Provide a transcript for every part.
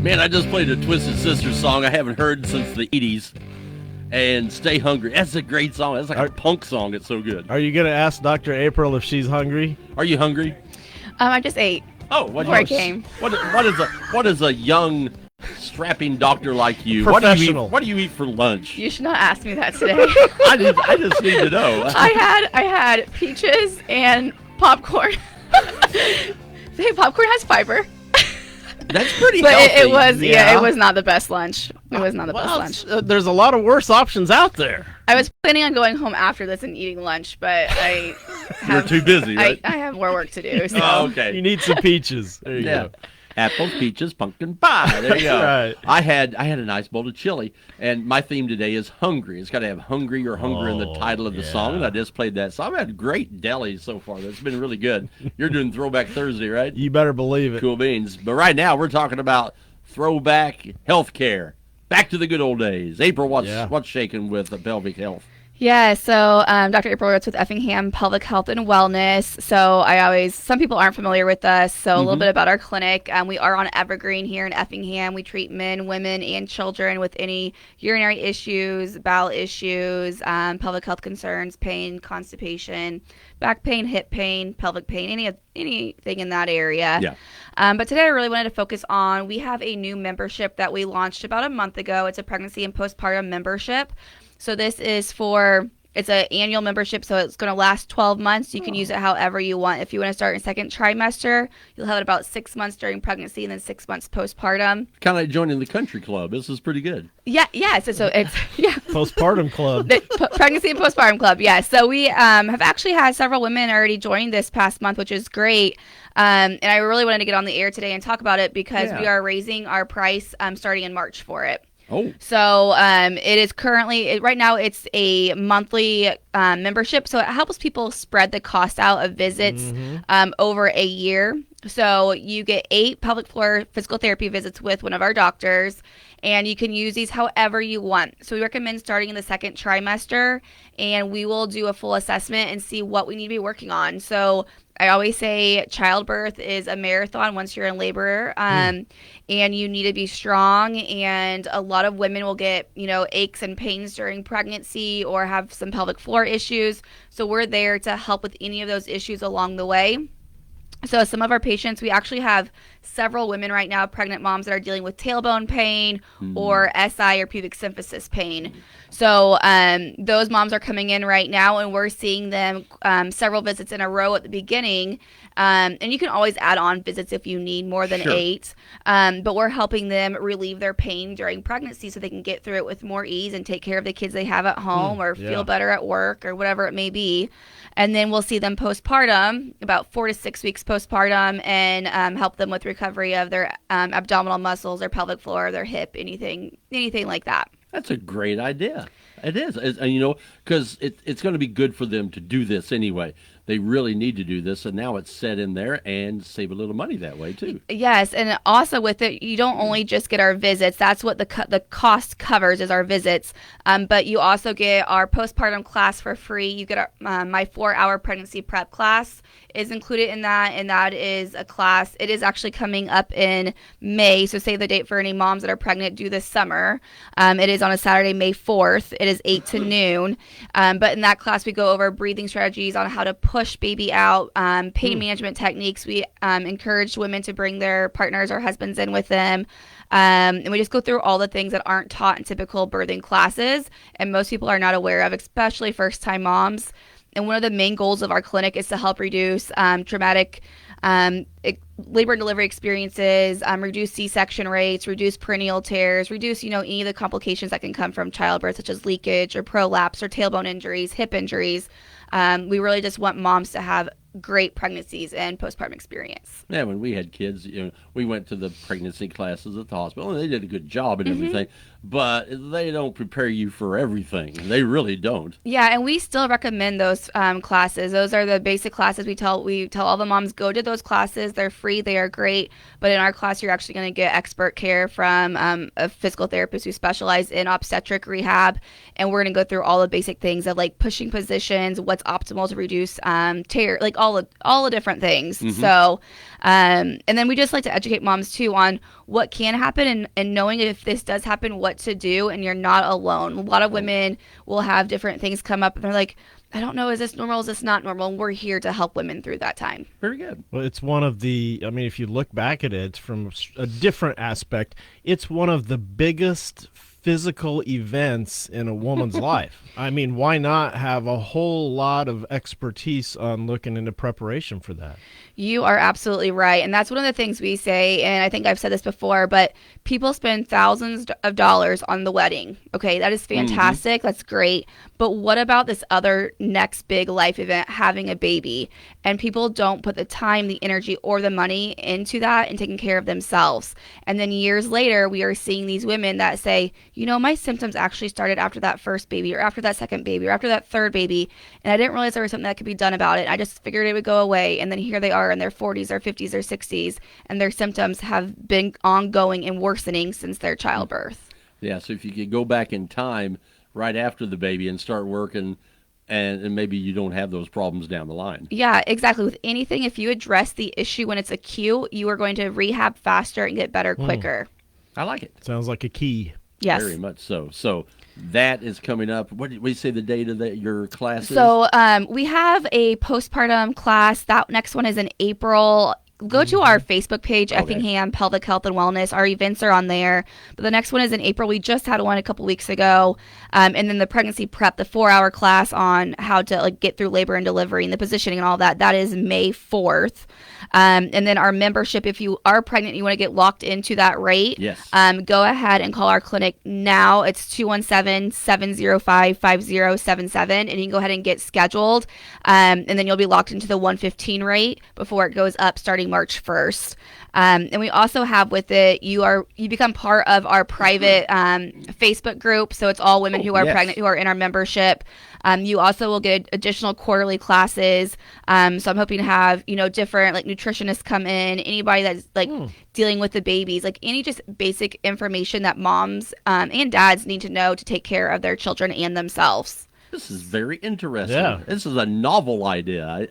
Man, I just played a Twisted Sister song I haven't heard since the 80s. And Stay Hungry. That's a great song. That's like a punk song. It's so good. Are you going to ask Dr. April if she's hungry? Are you hungry? I just ate. Oh, before I came. What is a young, strapping doctor like you? Professional. What do you eat for lunch? You should not ask me that today. I just need to know. I had peaches and popcorn. Hey, popcorn has fiber. That's pretty but healthy. It was not the best lunch. It was not the best lunch. There's a lot of worse options out there. I was planning on going home after this and eating lunch, but You're too busy, right? I have more work to do. So. Oh, okay. You need some peaches. There you go. Apples, peaches, pumpkin pie. There you go. Right. I had a nice bowl of chili, and my theme today is hungry. It's got to have hungry or hunger in the title of the song, and I just played that. So I've had great delis so far. That's been really good. You're doing Throwback Thursday, right? You better believe it. Cool beans. But right now we're talking about throwback healthcare. Back to the good old days. April, what's shaking with the pelvic health? Yeah, so Dr. April Ritz with Effingham Pelvic Health and Wellness. So some people aren't familiar with us, so a little bit about our clinic. We are on Evergreen here in Effingham. We treat men, women, and children with any urinary issues, bowel issues, pelvic health concerns, pain, constipation, back pain, hip pain, pelvic pain, anything in that area. Yeah. But today I really wanted to focus on, we have a new membership that we launched about a month ago. It's a pregnancy and postpartum membership. So this is it's an annual membership, so it's going to last 12 months. You can use it however you want. If you want to start in second trimester, you'll have it about 6 months during pregnancy and then 6 months postpartum. Kind of like joining the country club. This is pretty good. Yeah. So it's Postpartum club. Pregnancy and postpartum club. Yeah. So we have actually had several women already join this past month, which is great. And I really wanted to get on the air today and talk about it because we are raising our price starting in March for it. Oh. So it is currently, right now it's a monthly membership. So it helps people spread the cost out of visits over a year. So you get 8 pelvic floor physical therapy visits with one of our doctors, and you can use these however you want. So we recommend starting in the second trimester, and we will do a full assessment and see what we need to be working on. So I always say childbirth is a marathon once you're in labor, and you need to be strong. And a lot of women will get, aches and pains during pregnancy or have some pelvic floor issues. So we're there to help with any of those issues along the way. So some of our patients, we actually have several women right now, pregnant moms that are dealing with tailbone pain or SI or pubic symphysis pain. So those moms are coming in right now, and we're seeing them several visits in a row at the beginning. And you can always add on visits if you need more than 8. But we're helping them relieve their pain during pregnancy so they can get through it with more ease and take care of the kids they have at home or feel better at work or whatever it may be. And then we'll see them postpartum, about 4 to 6 weeks postpartum, and help them with recovery of their abdominal muscles, their pelvic floor, their hip, anything like that. That's a great idea. It is. Because it's going to be good for them to do this anyway. They really need to do this, and now it's set in there and save a little money that way, too. Yes, and also with it, you don't only just get our visits. That's what the cost covers is our visits, but you also get our postpartum class for free. You get my 4-hour pregnancy prep class is included in that, and that is a class. It is actually coming up in May, so save the date for any moms that are pregnant due this summer. It is on a Saturday, May 4th. It is 8 to noon, but in that class, we go over breathing strategies on how to push baby out, pain management techniques. We encourage women to bring their partners or husbands in with them. And we just go through all the things that aren't taught in typical birthing classes and most people are not aware of, especially first-time moms. And one of the main goals of our clinic is to help reduce traumatic labor and delivery experiences, reduce C-section rates, reduce perineal tears, reduce, any of the complications that can come from childbirth, such as leakage or prolapse or tailbone injuries, hip injuries. We really just want moms to have great pregnancies and postpartum experience. Yeah, when we had kids, we went to the pregnancy classes at the hospital, and they did a good job and everything, but they don't prepare you for everything. They really don't. Yeah, and we still recommend those classes. Those are the basic classes. We tell all the moms, go to those classes. They're free. They are great. But in our class, you're actually going to get expert care from a physical therapist who specializes in obstetric rehab, and we're going to go through all the basic things of like pushing positions, what's optimal to reduce tear, like like all the different things. So, and then we just like to educate moms too on what can happen and knowing if this does happen, what to do, and you're not alone. A lot of women will have different things come up and they're like, I don't know, is this normal? Is this not normal? And we're here to help women through that time. Very good. Well, it's one of the, I mean, if you look back at it from a different aspect, it's one of the biggest physical events in a woman's life. I mean, why not have a whole lot of expertise on looking into preparation for that? You are absolutely right. And that's one of the things we say, and I think I've said this before, but people spend thousands of dollars on the wedding. Okay, that is fantastic. That's great. But what about this other next big life event, having a baby? And people don't put the time, the energy, or the money into that and taking care of themselves. And then years later, we are seeing these women that say, you know, my symptoms actually started after that first baby or after that second baby or after that third baby. And I didn't realize there was something that could be done about it. I just figured it would go away. And then here they are in their 40s or 50s or 60s, and their symptoms have been ongoing and worsening since their childbirth. Yeah, so if you could go back in time right after the baby and start working, and maybe you don't have those problems down the line. Yeah, exactly. With anything, if you address the issue when it's acute, you are going to rehab faster and get better quicker. I like it. Sounds like a key. Yes. Very much so. So that is coming up. What did we say the date of your class is? So we have a postpartum class. That next one is in April. Go to our Facebook page, Effingham Pelvic Health and Wellness. Our events are on there. But the next one is in April. We just had one a couple weeks ago. And then the pregnancy prep, the 4-hour class on how to get through labor and delivery and the positioning and all that. That is May 4th. And then our membership, if you are pregnant and you want to get locked into that rate, go ahead and call our clinic now. It's 217-705-5077, and you can go ahead and get scheduled. And then you'll be locked into the 115 rate before it goes up starting March 1st. And we also have with it, you become part of our private Facebook group. So it's all women who are pregnant who are in our membership. You also will get additional quarterly classes. So I'm hoping to have, different nutritionists come in, anybody that's dealing with the babies, any just basic information that moms and dads need to know to take care of their children and themselves. This is very interesting. Yeah. This is a novel idea.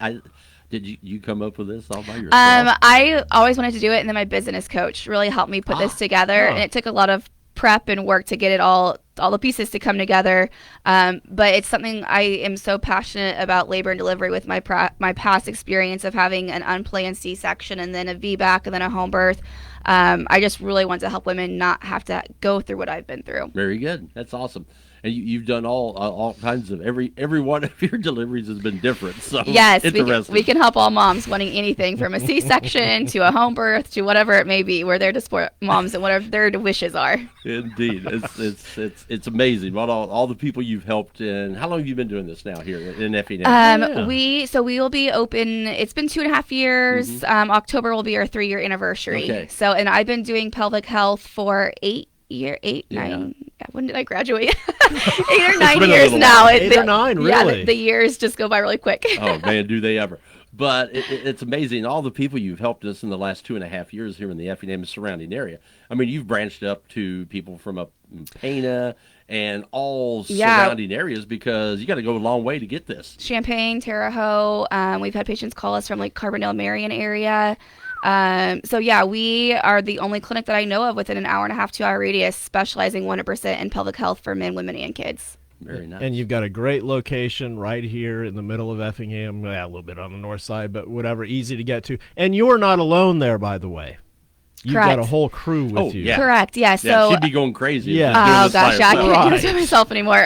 Did you come up with this all by yourself? I always wanted to do it, and then my business coach really helped me put this together, and it took a lot of prep and work to get it all the pieces to come together. But it's something I am so passionate about, labor and delivery, with my past experience of having an unplanned C-section and then a VBAC and then a home birth. I just really want to help women not have to go through what I've been through. Very good. That's awesome. And you've done all kinds of every one of your deliveries has been different. So yes, we can help all moms wanting anything from a C-section to a home birth to whatever it may be. We're there to support moms and whatever their wishes are. Indeed, it's amazing what all the people you've helped. And how long have you been doing this now here in Effingham? We will be open. It's been 2.5 years. October will be our 3-year anniversary. Okay. So, and I've been doing pelvic health for 9. When did I graduate? 8 or 9 years now. 8 or 9, really? Yeah, the years just go by really quick. Oh man, do they ever! But it's amazing all the people you've helped us in the last 2.5 years here in the Effingham surrounding area. I mean, you've branched up to people from up in Pana and all surrounding areas, because you got to go a long way to get this. Champaign, Terre Haute. We've had patients call us from Carbondale, Marion area. We are the only clinic that I know of within an 1.5 to 2-hour radius, specializing 100% in pelvic health for men, women, and kids. Very nice. And you've got a great location right here in the middle of Effingham, a little bit on the north side, but whatever, easy to get to. And you're not alone there, by the way. You've got a whole crew with you. Yeah. Correct, yeah. So she'd be going crazy. Yeah. Oh, gosh, I can't do this by myself anymore.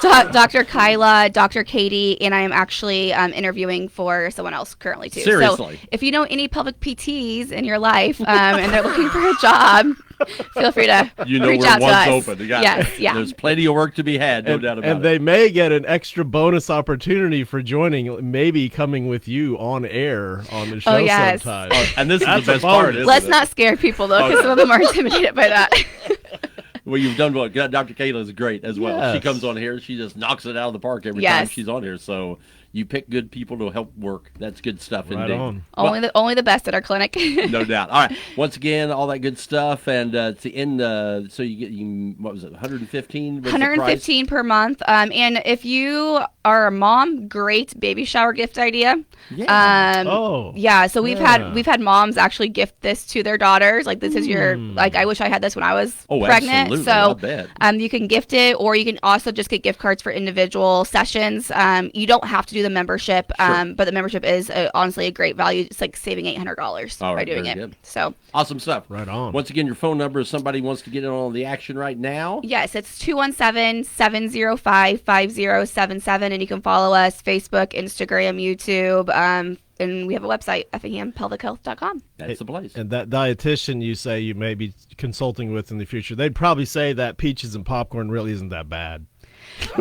Dr. Kyla, Dr. Katie, and I am actually interviewing for someone else currently, too. Seriously? So if you know any pelvic PTs in your life and they're looking for a job, feel free to reach out to us. Open. Yes, yeah. There's plenty of work to be had, no doubt about it. And they may get an extra bonus opportunity for joining, maybe coming with you on air on the show sometime. And this is the best part, isn't Let's it? not scare people, though, because some of them are intimidated by that. Well, you've done well. Dr. Kayla is great as well. Yes. She comes on here. She just knocks it out of the park every time she's on here. So You pick good people to help work. That's good stuff Right indeed. on. Only the best at our clinic. No doubt. All right. Once again, all that good stuff, and it's the end. So you get what was it? 115. 115 per month. And if you are a mom, great baby shower gift idea. Yeah. Yeah. So we've had moms actually gift this to their daughters. Like, this is your, like, I wish I had this when I was pregnant. Absolutely. So I bet. you can gift it, or you can also just get gift cards for individual sessions. You don't have to do the membership, but the membership is honestly a great value. It's like saving $800 by doing it. Good. So awesome stuff. Right on. Once again, your phone number if somebody wants to get in on the action right now. yes, it's 217-705-5077, and you can follow us Facebook, Instagram, YouTube, and we have a website, effingham-pelvichealth.com. That's the place. And that dietitian you say you may be consulting with in the future, they'd probably say that peaches and popcorn really isn't that bad.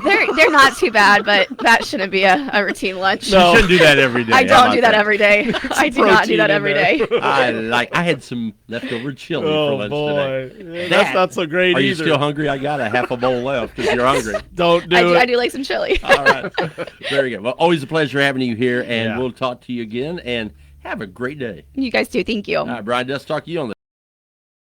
They're not too bad, but that shouldn't be a routine lunch. No. You shouldn't do that every day. I don't do that every day. I do not do that every day. I had some leftover chili for lunch today. That's not so great Are either. you still hungry? I got a half a bowl left if you're hungry. Don't do it. I do like some chili. All right. Very good. Well, always a pleasure having you here, and Yeah. we'll talk to you again, and have a great day. You guys too. Thank you. All right, Brian, let's talk to you on the